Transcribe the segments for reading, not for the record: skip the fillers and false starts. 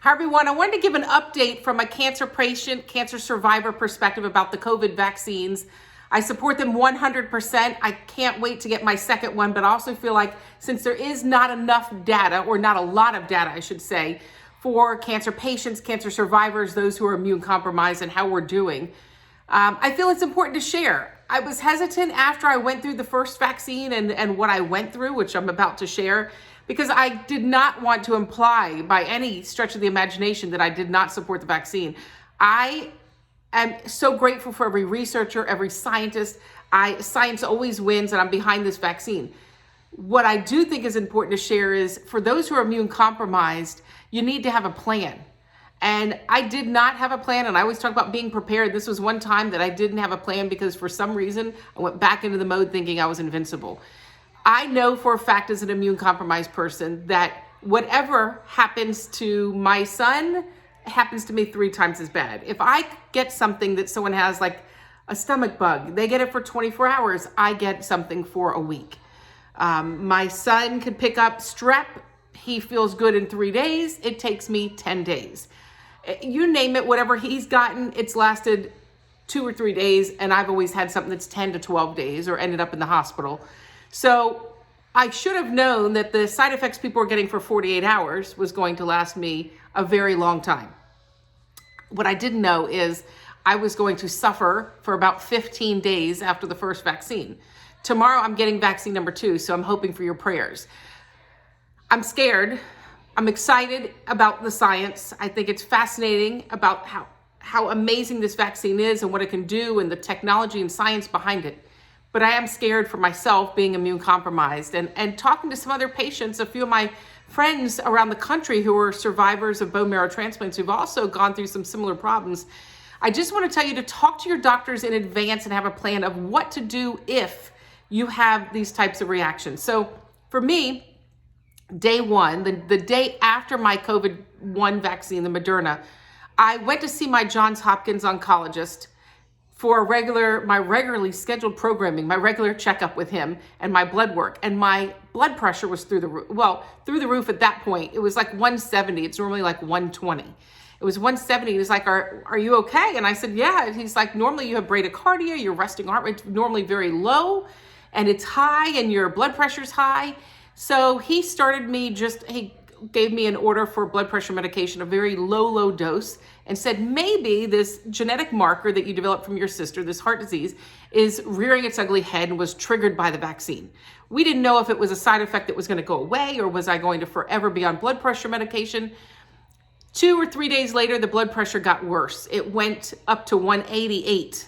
Hi, everyone. I wanted to give an update from a cancer patient, cancer survivor perspective about the COVID vaccines. I support them 100%. I can't wait to get my second one, but I also feel like since there is not enough data, or not a lot of data, I should say, for cancer patients, cancer survivors, those who are immune compromised, and how we're doing, I feel it's important to share. I was hesitant after I went through the first vaccine and what I went through, which I'm about to share, because I did not want to imply by any stretch of the imagination that I did not support the vaccine. I am so grateful for every researcher, every scientist. Science always wins, and I'm behind this vaccine. What I do think is important to share is for those who are immune compromised, you need to have a plan. And I did not have a plan, and I always talk about being prepared. This was one time that I didn't have a plan because for some reason I went back into the mode thinking I was invincible. I know for a fact as an immune compromised person that whatever happens to my son happens to me 3 times as bad. If I get something that someone has, like a stomach bug, they get it for 24 hours, I get something for a week. My son could pick up strep. He feels good in 3 days. It takes me 10 days. You name it, whatever he's gotten, it's lasted 2 or 3 days, and I've always had something that's 10 to 12 days or ended up in the hospital. So I should have known that the side effects people were getting for 48 hours was going to last me a very long time. What I didn't know is I was going to suffer for about 15 days after the first vaccine. Tomorrow I'm getting vaccine number 2, so I'm hoping for your prayers. I'm scared. I'm excited about the science. I think it's fascinating about how amazing this vaccine is and what it can do and the technology and science behind it. But I am scared for myself being immune compromised and talking to some other patients, a few of my friends around the country who are survivors of bone marrow transplants who've also gone through some similar problems. I just want to tell you to talk to your doctors in advance and have a plan of what to do if you have these types of reactions. So for me, day one, the day after my COVID-1 vaccine, the Moderna, I went to see my Johns Hopkins oncologist for my regularly scheduled programming, my regular checkup with him and my blood work. And my blood pressure was through the roof. Well, through the roof at that point. It was like 170. It's normally like 120. It was 170. He was like, are you okay? And I said, yeah. And he's like, normally you have bradycardia, your resting heart rate's normally very low, and it's high, and your blood pressure's high. So he gave me an order for blood pressure medication, a very low dose, and said maybe this genetic marker that you developed from your sister, this heart disease, is rearing its ugly head and was triggered by the vaccine. We didn't know if it was a side effect that was going to go away, or was I going to forever be on blood pressure medication. 2 or 3 days later, the blood pressure got worse. It went up to 188.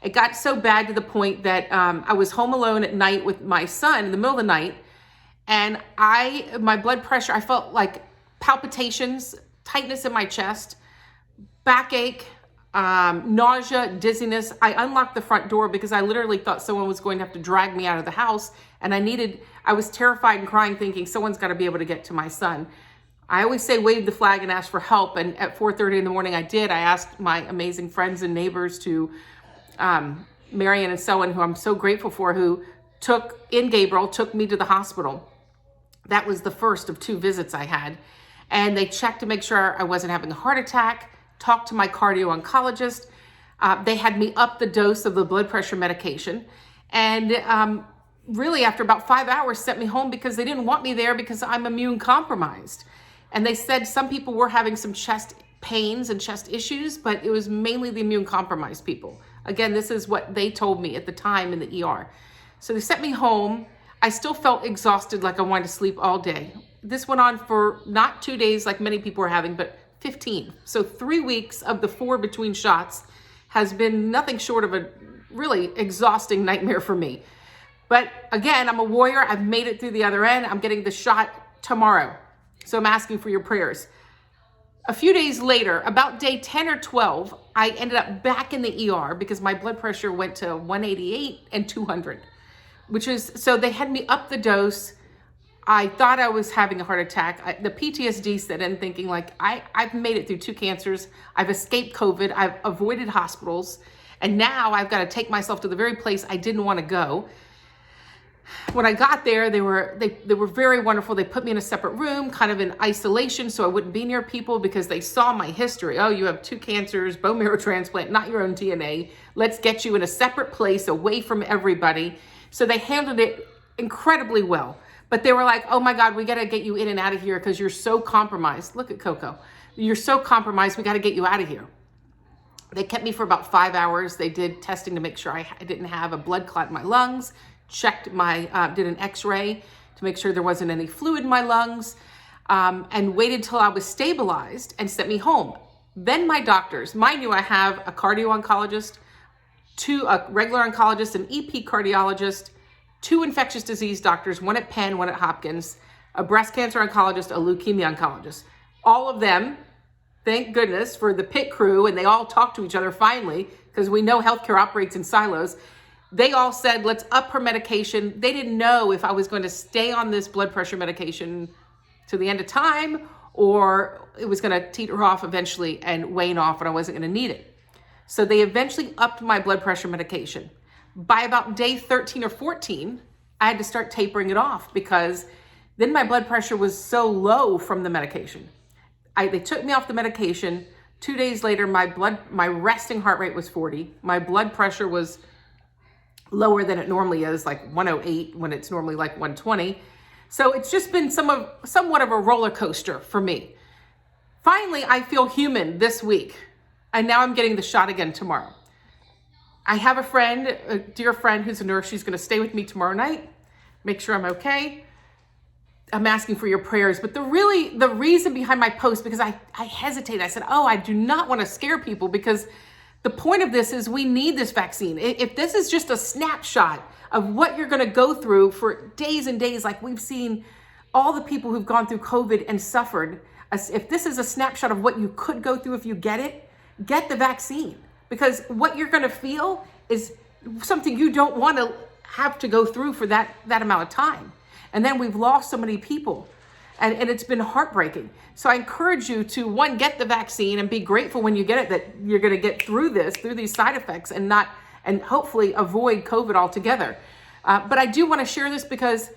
It got so bad to the point that I was home alone at night with my son in the middle of the night. And my blood pressure, I felt like palpitations, tightness in my chest, backache, nausea, dizziness. I unlocked the front door because I literally thought someone was going to have to drag me out of the house. And I was terrified and crying, thinking someone's got to be able to get to my son. I always say wave the flag and ask for help. And at 4:30 in the morning, I did. I asked my amazing friends and neighbors to, Marion and Selwyn, who I'm so grateful for, who took me to the hospital. That was the first of 2 visits I had. And they checked to make sure I wasn't having a heart attack, talked to my cardio oncologist. They had me up the dose of the blood pressure medication. And really after about 5 hours sent me home because they didn't want me there because I'm immune compromised. And they said some people were having some chest pains and chest issues, but it was mainly the immune compromised people. Again, this is what they told me at the time in the ER. So they sent me home. I still felt exhausted, like I wanted to sleep all day. This went on for not 2 days like many people were having, but 15. So 3 weeks of the 4 between shots has been nothing short of a really exhausting nightmare for me. But again, I'm a warrior. I've made it through the other end. I'm getting the shot tomorrow. So I'm asking for your prayers. A few days later, about day 10 or 12, I ended up back in the ER because my blood pressure went to 188 and 200. So they had me up the dose. I thought I was having a heart attack. The PTSD set in, thinking like, I've made it through 2 cancers. I've escaped COVID. I've avoided hospitals. And now I've got to take myself to the very place I didn't want to go. when I got there, they were very wonderful. They put me in a separate room, kind of in isolation, so I wouldn't be near people because they saw my history. Oh, you have 2 cancers, bone marrow transplant, not your own DNA. Let's get you in a separate place away from everybody. So they handled it incredibly well. But they were like, oh my God, we got to get you in and out of here because you're so compromised. Look at Coco. You're so compromised. We got to get you out of here. They kept me for about 5 hours. They did testing to make sure I didn't have a blood clot in my lungs. Checked did an x-ray to make sure there wasn't any fluid in my lungs, and waited till I was stabilized and sent me home. Then my doctors, mind you, I have a cardio-oncologist, a regular oncologist, an EP cardiologist, 2 infectious disease doctors, 1 at Penn, 1 at Hopkins, a breast cancer oncologist, a leukemia oncologist. All of them, thank goodness for the pit crew, and they all talk to each other finally, because we know healthcare operates in silos. They all said, let's up her medication. They didn't know if I was going to stay on this blood pressure medication to the end of time, or it was going to teeter off eventually and wane off and I wasn't going to need it. So they eventually upped my blood pressure medication. By about day 13 or 14, I had to start tapering it off because then my blood pressure was so low from the medication. They took me off the medication. 2 days later, my resting heart rate was 40. My blood pressure was lower than it normally is, like 108 when it's normally like 120. So it's just been somewhat of a roller coaster for me. Finally, I feel human this week, and now I'm getting the shot again tomorrow. I have a dear friend who's a nurse. She's going to stay with me tomorrow night, make sure I'm okay. I'm asking for your prayers, but the reason behind my post, because I hesitated. I said, oh, I do not want to scare people because the point of this is we need this vaccine. If this is just a snapshot of what you're going to go through for days and days, like we've seen all the people who've gone through COVID and suffered, if this is a snapshot of what you could go through if you get it, get the vaccine. Because what you're going to feel is something you don't want to have to go through for that amount of time. And then we've lost so many people. And it's been heartbreaking. So I encourage you to, 1, get the vaccine and be grateful when you get it that you're going to get through these side effects and hopefully avoid COVID altogether. But I do want to share this because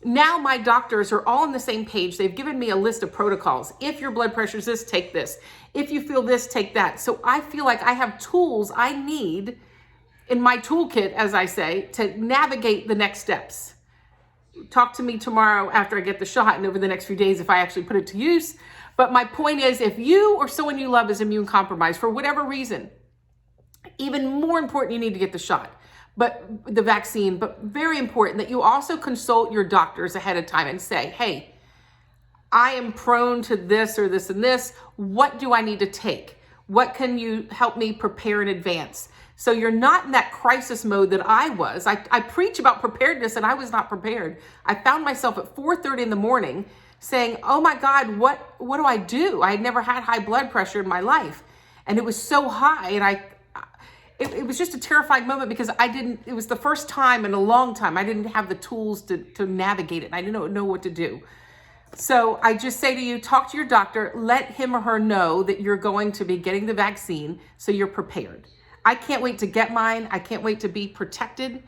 now my doctors are all on the same page. They've given me a list of protocols. If your blood pressure is this, take this. If you feel this, take that. So I feel like I have tools I need in my toolkit, as I say, to navigate the next steps. Talk to me tomorrow after I get the shot and over the next few days if I actually put it to use. But my point is, if you or someone you love is immune compromised for whatever reason, even more important, you need to get the shot, but the vaccine, but very important that you also consult your doctors ahead of time and say, hey, I am prone to this or this and this. What do I need to take? What can you help me prepare in advance? So you're not in that crisis mode that I was. I preach about preparedness and I was not prepared. I found myself at 4:30 in the morning saying, oh my God, what do I do? I had never had high blood pressure in my life. And it was so high. And it was just a terrifying moment because it was the first time in a long time I didn't have the tools to navigate it. And I didn't know what to do. So I just say to you, talk to your doctor, let him or her know that you're going to be getting the vaccine so you're prepared. I can't wait to get mine. I can't wait to be protected.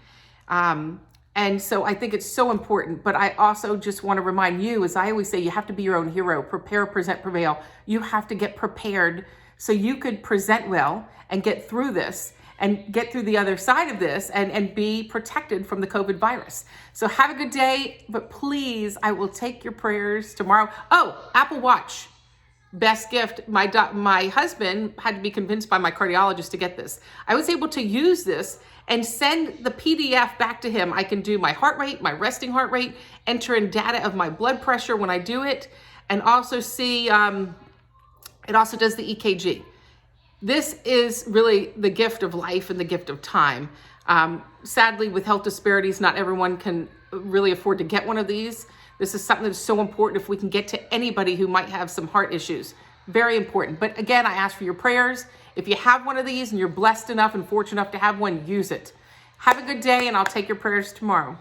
And so I think it's so important. But I also just want to remind you, as I always say, you have to be your own hero. Prepare, present, prevail. You have to get prepared so you could present well and get through this and get through the other side of this and be protected from the COVID virus. So have a good day, but please, I will take your prayers tomorrow. Oh, Apple Watch. Best gift. My husband had to be convinced by my cardiologist to get this. I was able to use this and send the PDF back to him. I can do my heart rate, my resting heart rate, enter in data of my blood pressure when I do it, and also see, it also does the EKG. This is really the gift of life and the gift of time. Sadly, with health disparities, not everyone can really afford to get one of these. This is something that's so important if we can get to anybody who might have some heart issues. Very important. But again, I ask for your prayers. If you have one of these and you're blessed enough and fortunate enough to have one, use it. Have a good day, and I'll take your prayers tomorrow.